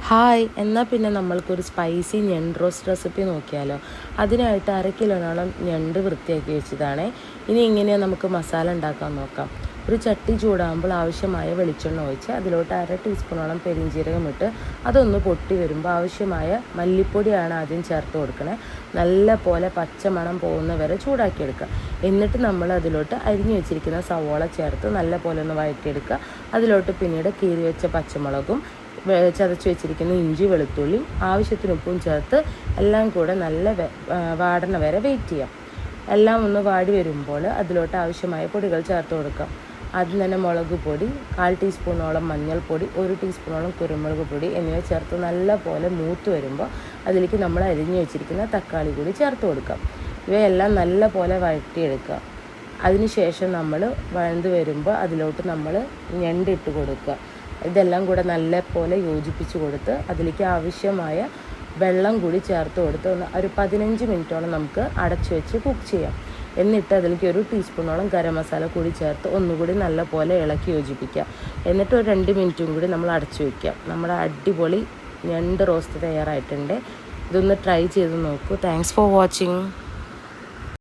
Hi, എന്നാൽ പിന്നെ നമ്മൾക്കൊരു സ്പൈസി ഞണ്ട് റോസ്റ്റ് റെസിപ്പി നോക്കിയാലോ. അതിനായിട്ട് 1/2 കിലോയോളം ഞണ്ട് വൃത്തിയാക്കി വെച്ചതാണ്. ഇനി എങ്ങനെയാണ് നമുക്ക് മസാല ഉണ്ടാക്കാൻ നോക്കാം. ഒരു ചട്ടി ചൂടാകുമ്പോൾ ആവശ്യമായ വെളിച്ചെണ്ണ ഒഴിച്ച് അതിലോട്ട് 1/2 ടീസ്പൂണോളം പെരിഞ്ജീരകം ഇട്ട് അതൊന്ന് പൊട്ടി വരുമ്പോൾ ആവശ്യമായ മല്ലിപ്പൊടിയാണ് ആദ്യം ചേർത്ത് കൊടുക്കണേ. നല്ല പോലെ പച്ചമണം പോകുന്ന വരെ ചൂടാക്കിയെടുക്കുക. എന്നിട്ട് നമ്മൾ അതിലോട്ട് അരിഞ്ഞു വെച്ചിരിക്കുന്ന സവോള ചേർത്ത് നല്ല പോലെ ഒന്ന് വഴറ്റിയെടുക്കുക. അതിലോട്ട് പിന്നീട് കീറി വെച്ച പച്ചമുളകും ചതച്ച് വെച്ചിരിക്കുന്ന ഇഞ്ചി വെളുത്തുള്ളിയും ആവശ്യത്തിന് ഉപ്പും ചേർത്ത് എല്ലാം കൂടെ നല്ല വാടണ വരെ വെയിറ്റ് ചെയ്യാം. എല്ലാം ഒന്ന് വാടി വരുമ്പോൾ അതിലോട്ട് ആവശ്യമായ പൊടികൾ ചേർത്ത് കൊടുക്കാം. ആദ്യം തന്നെ മുളക് പൊടി, 1/4 ടീസ്പൂണോളം മഞ്ഞൾപ്പൊടി, 1 ടീസ്പൂണോളം കുരുമുളക് പൊടി എന്നിവ ചേർത്ത് നല്ല പോലെ മൂത്ത് വരുമ്പോൾ അതിലേക്ക് നമ്മൾ അരിഞ്ഞു വെച്ചിരിക്കുന്ന തക്കാളി കൂടി ചേർത്ത് കൊടുക്കാം. ഇവയെല്ലാം നല്ല പോലെ വഴറ്റിയെടുക്കുക. അതിനുശേഷം നമ്മൾ വഴണ്ട് വരുമ്പോൾ അതിലോട്ട് നമ്മൾ ഞണ്ടിട്ട് കൊടുക്കുക. ഇതെല്ലാം കൂടെ നല്ല പോലെ യോജിപ്പിച്ച് കൊടുത്ത് അതിലേക്ക് ആവശ്യമായ വെള്ളം കൂടി ചേർത്ത് കൊടുത്ത് ഒരു 15 മിനിറ്റോളം നമുക്ക് അടച്ചു വെച്ച് കുക്ക് ചെയ്യാം. എന്നിട്ട് അതിലേക്ക് 1 ടീസ്പൂണോളം ഗരം മസാല കൂടി ചേർത്ത് ഒന്നുകൂടി നല്ല പോലെ ഇളക്കി യോജിപ്പിക്കുക. എന്നിട്ട് ഒരു 2 മിനിറ്റും കൂടി നമ്മൾ അടച്ചു വയ്ക്കുക. നമ്മുടെ അടിപൊളി ഞണ്ട് റോസ്റ്റ് തയ്യാറായിട്ടുണ്ട്. ഇതൊന്ന് ട്രൈ ചെയ്ത് നോക്കൂ. Thanks for watching.